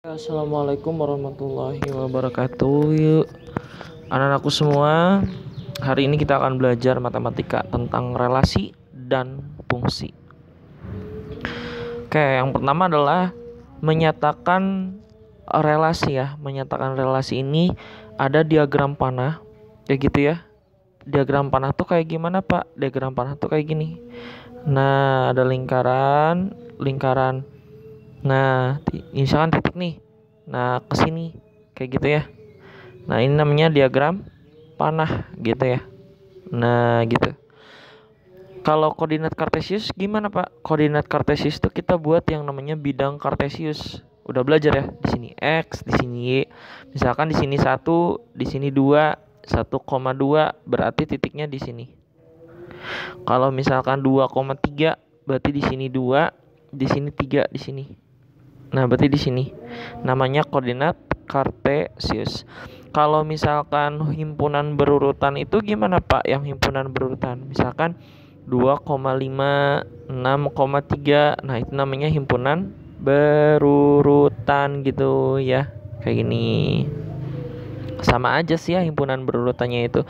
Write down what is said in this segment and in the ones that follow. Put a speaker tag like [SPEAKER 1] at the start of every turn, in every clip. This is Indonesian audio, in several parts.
[SPEAKER 1] Assalamualaikum warahmatullahi wabarakatuh. Yuk, anak-anakku semua, hari ini kita akan belajar matematika tentang relasi dan fungsi. Oke, yang pertama adalah menyatakan relasi ya. Menyatakan relasi ini ada diagram panah, kayak gitu ya. Diagram panah tuh kayak gimana, Pak? Diagram panah tuh kayak gini. Nah, ada lingkaran. Nah, misalkan titik nih. Nah, ke sini kayak gitu ya. Nah, ini namanya diagram panah gitu ya. Nah, gitu. Kalau koordinat kartesius gimana, Pak? Koordinat kartesius tuh kita buat yang namanya bidang kartesius. Udah belajar ya? Di sini X, di sini Y. Misalkan di sini 1, di sini 2, 1,2 berarti titiknya di sini. Kalau misalkan 2,3 berarti di sini 2, di sini 3, di sini. Nah, berarti di sini namanya koordinat kartesius. Kalau misalkan himpunan berurutan itu gimana, Pak? Yang himpunan berurutan, misalkan 2,5, 6,3. Nah, itu namanya himpunan berurutan gitu ya. Kayak gini. Sama aja sih ya himpunan berurutannya itu.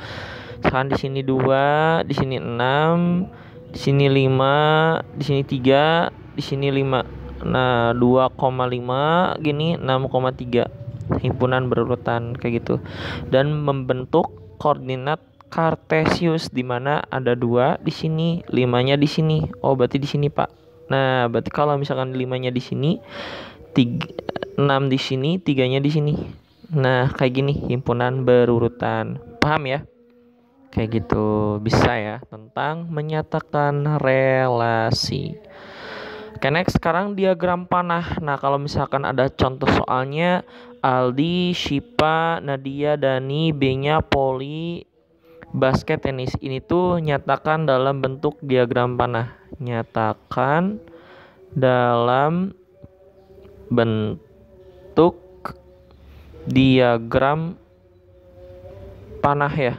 [SPEAKER 1] Misalkan di sini 2, di sini 6, di sini 5, di sini 3, di sini 5. Nah, 2,5 gini, 6,3. Himpunan berurutan kayak gitu. Dan membentuk koordinat kartesius di mana ada 2 di sini, 5-nya di sini. Oh, berarti di sini, Pak. Nah, berarti kalau misalkan 5-nya di sini, 6 di sini, 3-nya di sini. Nah, kayak gini himpunan berurutan. Paham ya? Kayak gitu, bisa ya, tentang menyatakan relasi. Oke, next, sekarang diagram panah. Nah, kalau misalkan ada contoh soalnya, Aldi, Shipa, Nadia, Dani, B-nya Poli, basket, tenis. Ini tuh nyatakan dalam bentuk diagram panah. Nyatakan dalam bentuk diagram panah ya.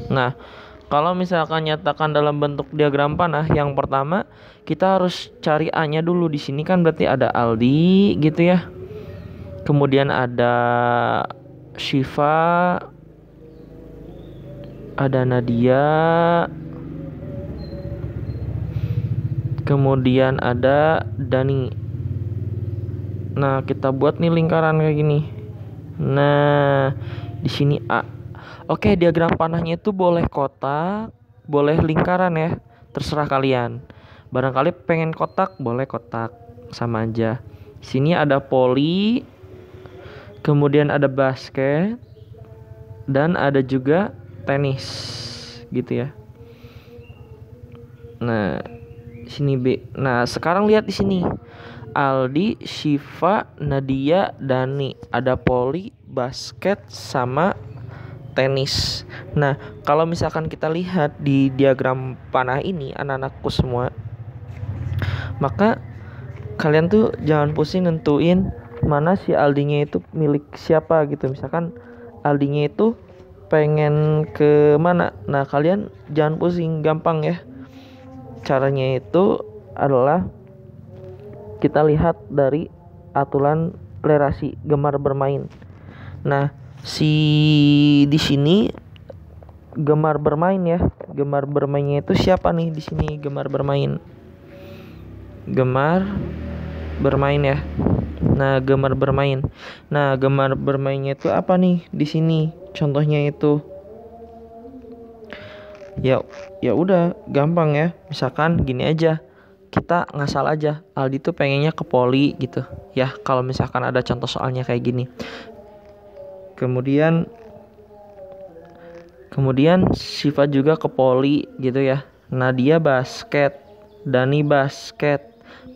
[SPEAKER 1] Nah, kalau misalkan nyatakan dalam bentuk diagram panah, yang pertama kita harus cari A-nya dulu. Di sini kan berarti ada Aldi gitu ya. Kemudian ada Syifa, ada Nadia, kemudian ada Dani. Nah, kita buat nih lingkaran kayak gini. Nah, di sini A. Oke, diagram panahnya itu boleh kotak, boleh lingkaran ya. Terserah kalian. Barangkali pengen kotak, boleh kotak. Sama aja. Sini ada poli, kemudian ada basket, dan ada juga tenis. Gitu ya. Nah, sini B. Nah, sekarang lihat di sini. Aldi, Syifa, Nadia, Dani. Ada poli, basket, sama tenis. Nah, kalau misalkan kita lihat di diagram panah ini, anak-anakku semua, maka kalian tuh jangan pusing nentuin mana si Aldinya itu milik siapa gitu. Misalkan Aldinya itu pengen ke mana. Nah, kalian jangan pusing, gampang ya. Caranya itu adalah kita lihat dari aturan relasi gemar bermain. Nah, si di sini gemar bermain ya. Gemar bermainnya itu siapa nih di sini? Gemar bermain. Gemar bermain ya. Nah, gemar bermain. Nah, gemar bermainnya itu apa nih di sini? Contohnya itu ya udah gampang ya. Misalkan gini aja. Kita ngasal aja. Aldi tuh pengennya ke poli gitu. Ya, kalau misalkan ada contoh soalnya kayak gini. Kemudian Syifa juga ke poli gitu ya. Nadia basket, Dani basket.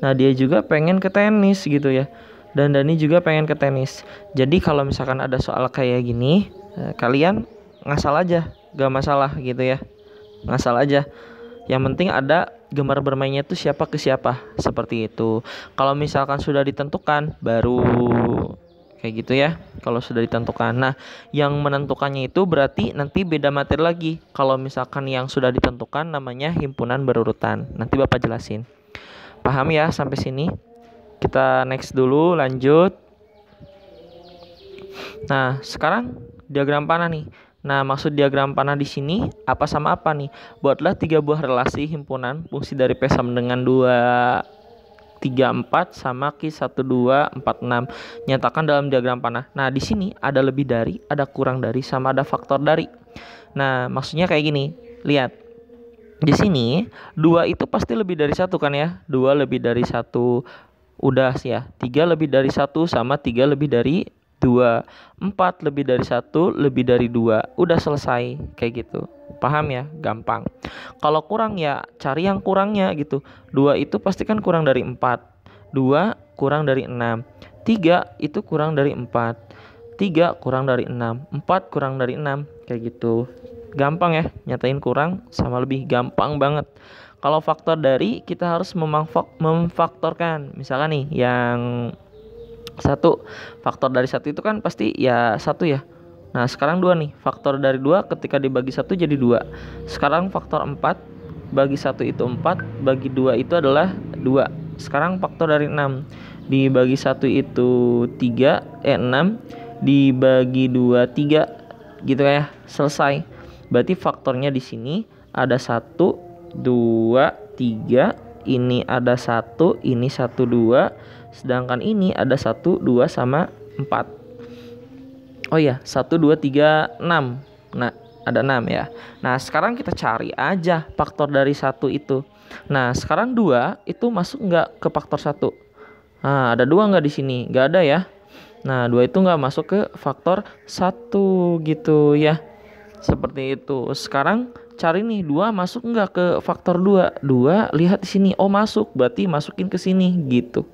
[SPEAKER 1] Nadia juga pengen ke tenis gitu ya. Dan Dani juga pengen ke tenis. Jadi kalau misalkan ada soal kayak gini, kalian ngasal aja, gak masalah gitu ya. Ngasal aja. Yang penting ada gemar bermainnya tuh siapa ke siapa, seperti itu. Kalau misalkan sudah ditentukan, baru kayak gitu ya. Kalau sudah ditentukan. Nah, yang menentukannya itu berarti nanti beda materi lagi. Kalau misalkan yang sudah ditentukan namanya himpunan berurutan. Nanti Bapak jelasin. Paham ya sampai sini? Kita next dulu, lanjut. Nah, sekarang diagram panah nih. Nah, maksud diagram panah di sini apa sama apa nih? Buatlah 3 buah relasi himpunan fungsi dari P sama dengan 2, 3, 4 sama Q 1, 2, 4, 6. Nyatakan dalam diagram panah. Nah, di sini ada lebih dari, ada kurang dari, sama ada faktor dari. Nah, maksudnya kayak gini. Lihat. Di sini 2 itu pasti lebih dari 1 kan ya? 2 lebih dari 1. Udah sih ya. 3 lebih dari 1 sama 3 lebih dari 2. 4 lebih dari 1 lebih dari 2. Udah selesai kayak gitu. Paham ya? Gampang. Kalau kurang ya cari yang kurangnya gitu. 2 itu pasti kan kurang dari 4. 2 kurang dari 6. 3 itu kurang dari 4. 3 kurang dari 6. 4 kurang dari 6. Kayak gitu. Gampang ya, nyatain kurang sama lebih, gampang banget. Kalau faktor dari kita harus memfaktorkan. Misalkan nih yang 1, faktor dari 1 itu kan pasti ya 1 ya. Nah, sekarang 2 nih. Faktor dari 2 ketika dibagi 1 jadi 2. Sekarang faktor 4 bagi 1 itu 4, bagi 2 itu adalah 2. Sekarang faktor dari 6 dibagi 1 itu 6 dibagi 2 3 gitu ya. Selesai. Berarti faktornya di sini ada 1 2 3, ini ada 1, ini 1 2. Sedangkan ini ada 1, 2 sama 4. Oh iya, 1, 2, 3, 6. Nah, ada 6 ya. Nah, sekarang kita cari aja faktor dari 1 itu. Nah, sekarang 2 itu masuk nggak ke faktor 1? Nah, ada 2 nggak di sini? Nggak ada ya. Nah, 2 itu nggak masuk ke faktor 1 gitu ya. Seperti itu. Sekarang cari nih 2 masuk nggak ke faktor 2? 2 lihat di sini. Oh, masuk. Berarti masukin ke sini gitu.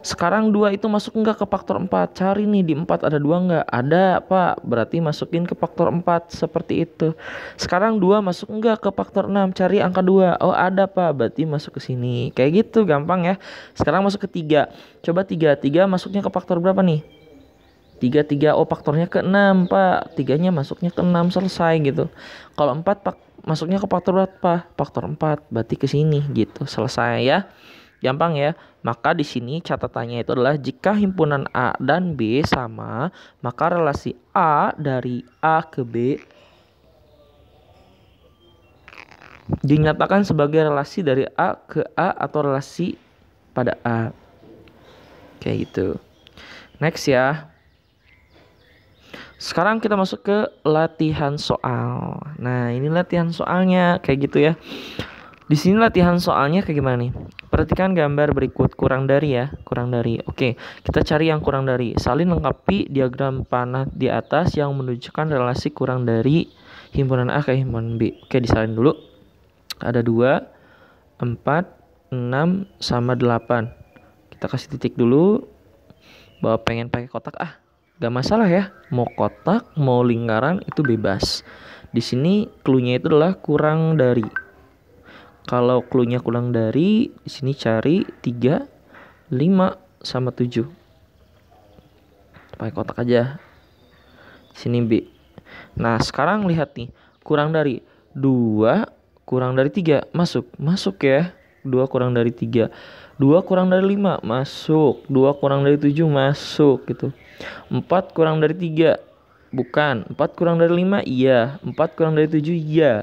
[SPEAKER 1] Sekarang 2 itu masuk nggak ke faktor 4? Cari nih di 4 ada 2 nggak? Ada, Pak. Berarti masukin ke faktor 4. Seperti itu. Sekarang 2 masuk nggak ke faktor 6? Cari angka 2. Oh, ada, Pak. Berarti masuk ke sini. Kayak gitu, gampang ya. Sekarang masuk ke 3. Coba 3. 3 masuknya ke faktor berapa nih? 3, oh faktornya ke 6, Pak. 3-nya masuknya ke 6, selesai gitu. Kalau 4 masuknya ke faktor berapa? Faktor 4. Berarti ke sini gitu. Selesai ya. Gampang ya. Maka di sini catatannya itu adalah jika himpunan A dan B sama, maka relasi A dari A ke B dinyatakan sebagai relasi dari A ke A atau relasi pada A. Kayak gitu. Next ya. Sekarang kita masuk ke latihan soal. Nah, ini latihan soalnya kayak gitu ya. Di sini latihan soalnya kayak gimana nih? Perhatikan gambar berikut, kurang dari ya, kurang dari. Oke, kita cari yang kurang dari. Salin lengkapi diagram panah di atas yang menunjukkan relasi kurang dari himpunan A ke himpunan B. Oke, disalin dulu. Ada 2, 4, 6 sama 8. Kita kasih titik dulu. Bahwa pengen pakai kotak gak masalah ya, mau kotak, mau lingkaran itu bebas. Di sini clue-nya itu adalah kurang dari. Kalau clue-nya kurang dari, di sini cari 3, 5 sama 7. Pakai kotak aja. Di sini B. Nah, sekarang lihat nih, kurang dari 2 kurang dari 3 masuk ya. 2 kurang dari 3. 2 kurang dari 5 masuk. 2 kurang dari 7 masuk gitu. 4 kurang dari 3 bukan. 4 kurang dari 5 iya. 4 kurang dari 7 iya.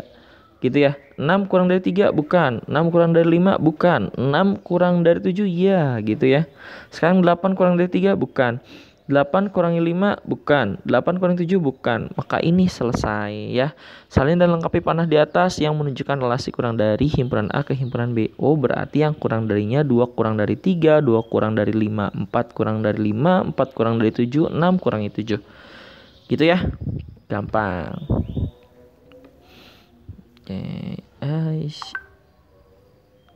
[SPEAKER 1] Gitu ya. 6 kurang dari 3 bukan. 6 kurang dari 5 bukan. 6 kurang dari 7 iya gitu ya. Sekarang 8 kurang dari 3 bukan. 8 kurangi 5 bukan. 8 kurangi 7 bukan. Maka ini selesai ya. Salin dan lengkapi panah di atas yang menunjukkan relasi kurang dari himpunan A ke himpunan B. Oh, berarti yang kurang darinya 2 kurang dari 3, 2 kurang dari 5, 4 kurang dari 5, 4 kurang dari 7, 6 kurangi 7. Gitu ya. Gampang. Oke.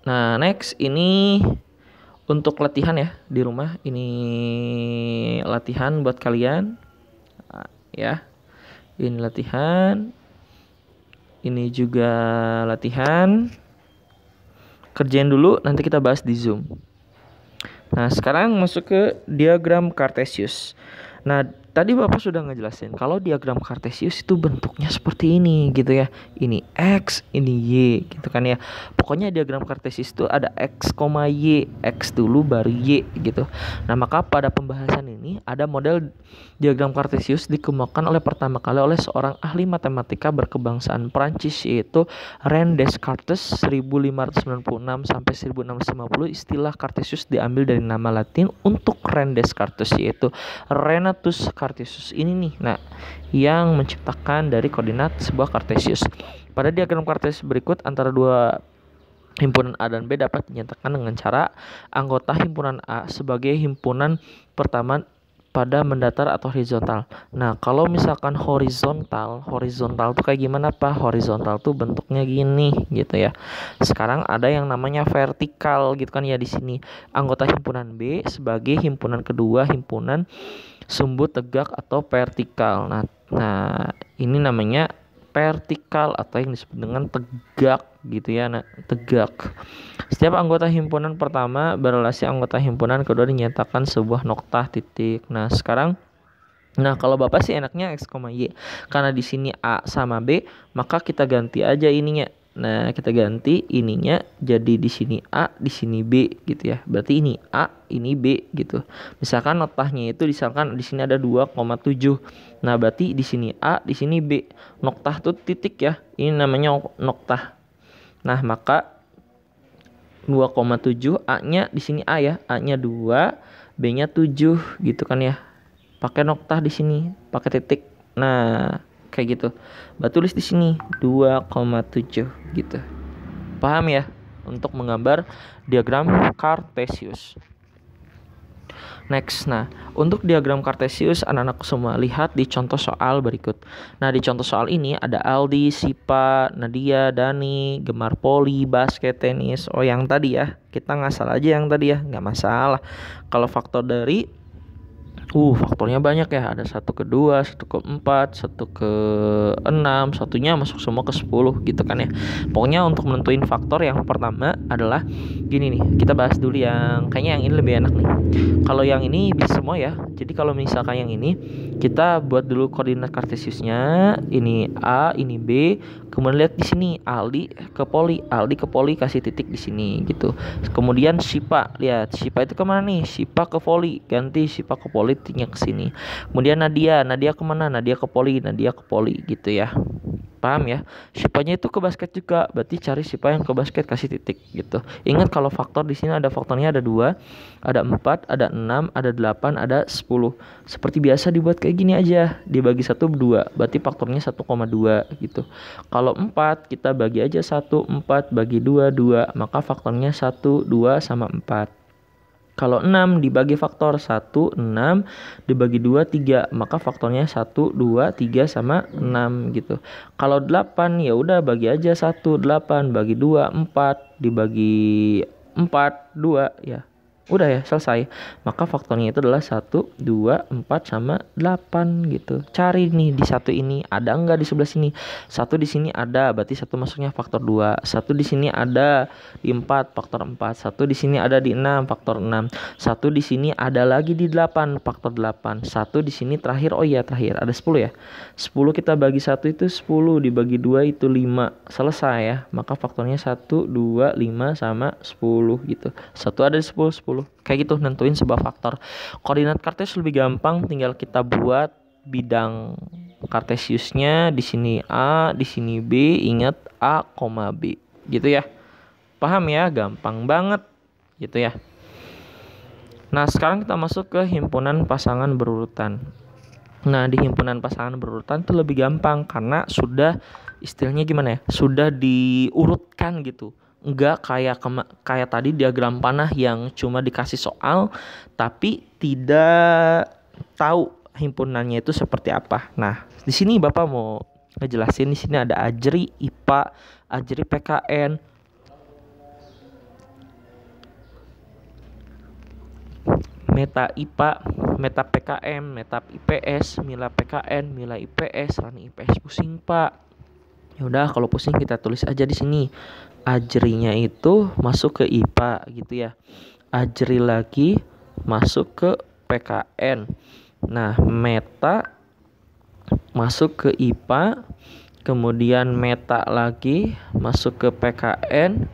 [SPEAKER 1] Nah, next ini untuk latihan ya di rumah. Ini latihan buat kalian ya. Ini latihan. Ini juga latihan. Kerjain dulu, nanti kita bahas di Zoom. Nah, sekarang masuk ke diagram Cartesius. Nah, tadi Bapak sudah ngejelasin kalau diagram Kartesius itu bentuknya seperti ini gitu ya. Ini X, ini Y gitu kan ya. Pokoknya diagram Kartesius itu ada X, Y, X dulu baru Y gitu. Nah, maka pada pembahasan ini ada model diagram Kartesius dikembangkan pertama kali oleh seorang ahli matematika berkebangsaan Prancis, yaitu René Descartes 1596 sampai 1650. Istilah Kartesius diambil dari nama Latin untuk René Descartes, yaitu Renatus Cartesius ini nih. Nah, yang menciptakan dari koordinat sebuah Kartesius. Pada diagram Kartesius berikut, antara dua himpunan A dan B dapat dinyatakan dengan cara anggota himpunan A sebagai himpunan pertama pada mendatar atau horizontal. Nah, kalau misalkan horizontal tuh kayak gimana Pak? Horizontal tuh bentuknya gini gitu ya. Sekarang ada yang namanya vertikal gitu kan ya di sini. Anggota himpunan B sebagai himpunan kedua, himpunan sumbu tegak atau vertikal. Nah, ini namanya vertikal atau yang disebut dengan tegak gitu ya. Nah, tegak. Setiap anggota himpunan pertama berelasi anggota himpunan kedua dinyatakan sebuah noktah titik. Nah, kalau Bapak sih enaknya X, Y. Karena di sini A sama B, maka kita ganti aja ininya. Nah, kita ganti ininya jadi di sini A, di sini B gitu ya. Berarti ini A, ini B gitu. Misalkan noktahnya itu misalkan di sini ada 2,7. Nah, berarti di sini A, di sini B. Noktah tuh titik ya. Ini namanya noktah. Nah, maka 2,7 A-nya di sini A ya. A-nya 2, B-nya 7 gitu kan ya. Pakai noktah di sini, pakai titik. Nah, kayak gitu. Mbak tulis di sini 2,7 gitu. Paham ya? Untuk menggambar diagram Kartesius. Next, nah untuk diagram Kartesius anak-anak semua lihat di contoh soal berikut. Nah, di contoh soal ini ada Aldi, Sipa, Nadia, Dani, gemar voli, basket, tenis. Oh, yang tadi ya, kita ngasal aja yang tadi ya, nggak masalah. Kalau faktor dari faktornya banyak ya. Ada 1 ke 2, 1 ke 4, 1 ke 6, satunya masuk semua ke 10 gitu kan ya. Pokoknya untuk menentuin faktor yang pertama adalah gini nih. Kita bahas dulu yang kayaknya yang ini lebih enak nih. Kalau yang ini bisa semua ya. Jadi kalau misalkan yang ini kita buat dulu koordinat Kartesiusnya. Ini A, ini B. Kemudian lihat di sini Aldi ke poli kasih titik di sini gitu. Kemudian Sipa, lihat Sipa itu kemana nih? Sipa ke voli, ganti Sipa ke voli titiknya ke sini. Kemudian Nadia kemana? Nadia ke poli gitu ya. Paham ya? Sipanya itu ke basket juga, berarti cari Sipa yang ke basket kasih titik gitu. Ingat kalau faktor di sini ada faktornya ada 2, ada 4, ada 6, ada 8, ada 10. Seperti biasa dibuat kayak gini aja, dibagi 1 2, berarti faktornya 1,2 gitu. Kalau 4 kita bagi aja 1, 4 bagi 2 2, maka faktornya 1 2 sama 4. Kalau 6 dibagi faktor 1, 6 dibagi 2, 3, maka faktornya 1, 2, 3 sama 6 gitu. Kalau 8 ya udah bagi aja 1, 8 bagi 2, 4 dibagi 4, 2 ya. Udah ya, selesai. Maka faktornya itu adalah 1, 2, 4 sama 8 gitu. Cari nih di satu ini ada enggak di sebelah sini. 1 di sini ada, berarti 1 masuknya faktor 2. 1 di sini ada di 4 faktor 4. 1 di sini ada di 6 faktor 6. 1 di sini ada lagi di 8 faktor 8. 1 di sini terakhir ada 10 ya. 10 kita bagi 1 itu 10 dibagi 2 itu 5. Selesai ya. Maka faktornya 1, 2, 5 sama 10 gitu. 1 ada di 10, 10. Kayak gitu nentuin sebuah faktor. Koordinat Kartesius lebih gampang, tinggal kita buat bidang Kartesiusnya di sini A, di sini B, ingat A, B gitu ya. Paham ya? Gampang banget gitu ya. Nah, sekarang kita masuk ke himpunan pasangan berurutan. Nah, di himpunan pasangan berurutan itu lebih gampang karena sudah istilahnya gimana ya? Sudah diurutkan gitu. Enggak kayak tadi diagram panah yang cuma dikasih soal tapi tidak tahu himpunannya itu seperti apa. Nah, di sini Bapak mau ngejelasin, di sini ada Ajri IPA, Ajri PKN, Meta IPA, Meta PKM, Meta IPS, Mila PKN, Mila IPS, Rani IPS. Pusing Pak. Ya udah, kalau pusing kita tulis aja di sini. Ajrinya itu masuk ke IPA gitu ya. Ajri lagi masuk ke PKN. Nah, meta masuk ke IPA, kemudian meta lagi masuk ke PKN,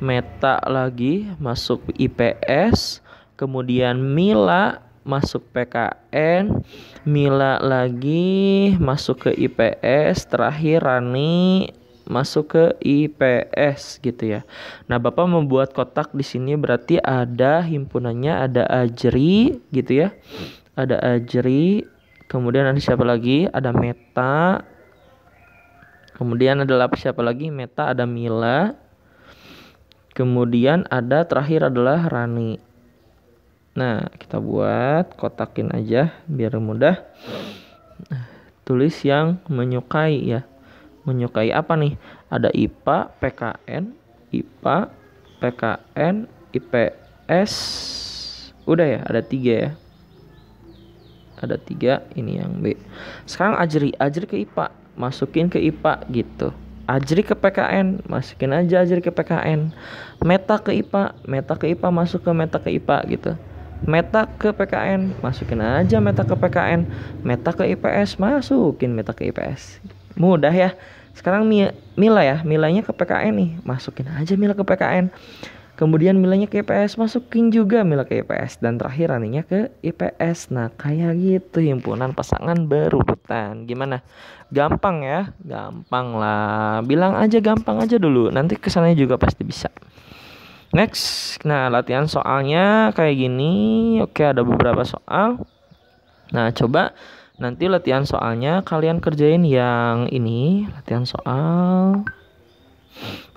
[SPEAKER 1] meta lagi masuk IPS, kemudian Mila masuk PKN, Mila lagi masuk ke IPS, terakhir Rani masuk ke IPS gitu ya. Nah, Bapak membuat kotak di sini berarti ada himpunannya, ada Ajri gitu ya. Ada Ajri, kemudian ada siapa lagi? Ada Meta. Kemudian adalah siapa lagi? Meta, ada Mila. Kemudian ada terakhir adalah Rani. Nah, kita buat kotakin aja biar mudah. Tulis yang menyukai ya. Menyukai apa nih? Ada IPA, PKN, IPA, PKN, IPS. Udah ya, ada 3 ya. Ada 3, ini yang B. Sekarang Ajri ke IPA, masukin ke IPA gitu. Ajri ke PKN, masukin aja Ajri ke PKN. Meta ke IPA, Meta ke IPA, masuk ke Meta ke IPA gitu. Meta ke PKN, masukin aja Meta ke PKN. Meta ke IPS, masukin Meta ke IPS. Mudah ya. Sekarang Mila ya, Milanya ke PKN nih, masukin aja Mila ke PKN. Kemudian Milanya ke IPS, masukin juga Mila ke IPS. Dan terakhir Raninya ke IPS. Nah, kayak gitu himpunan pasangan berurutan. Gimana? Gampang ya? Gampang lah. Bilang aja gampang aja dulu. Nanti kesannya juga pasti bisa. Next. Nah, latihan soalnya kayak gini. Oke, ada beberapa soal. Nah, coba nanti latihan soalnya kalian kerjain yang ini. Latihan soal.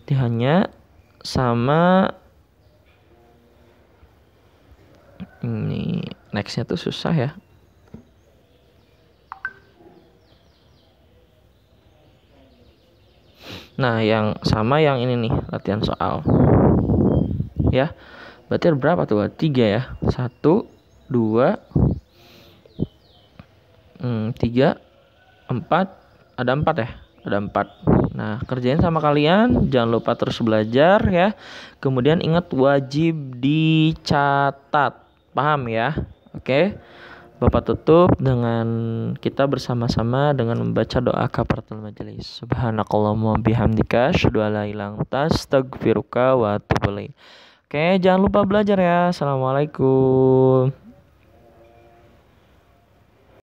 [SPEAKER 1] Latihannya sama ini, nextnya tuh susah ya. Nah, yang sama yang ini nih, latihan soal. Ya, berarti ada berapa tuh? 3 ya. 1, 2, 3, 4. Ada 4 ya? Ada 4. Nah, kerjain sama kalian. Jangan lupa terus belajar ya. Kemudian ingat wajib dicatat. Paham ya? Oke. Bapak tutup dengan kita bersama-sama dengan membaca doa kafaratul majelis. Subhanakallahumma bihamdika asyhadu an la ilaha illa anta astaghfiruka wa atubu ilaik. Oke, jangan lupa belajar ya. Assalamualaikum.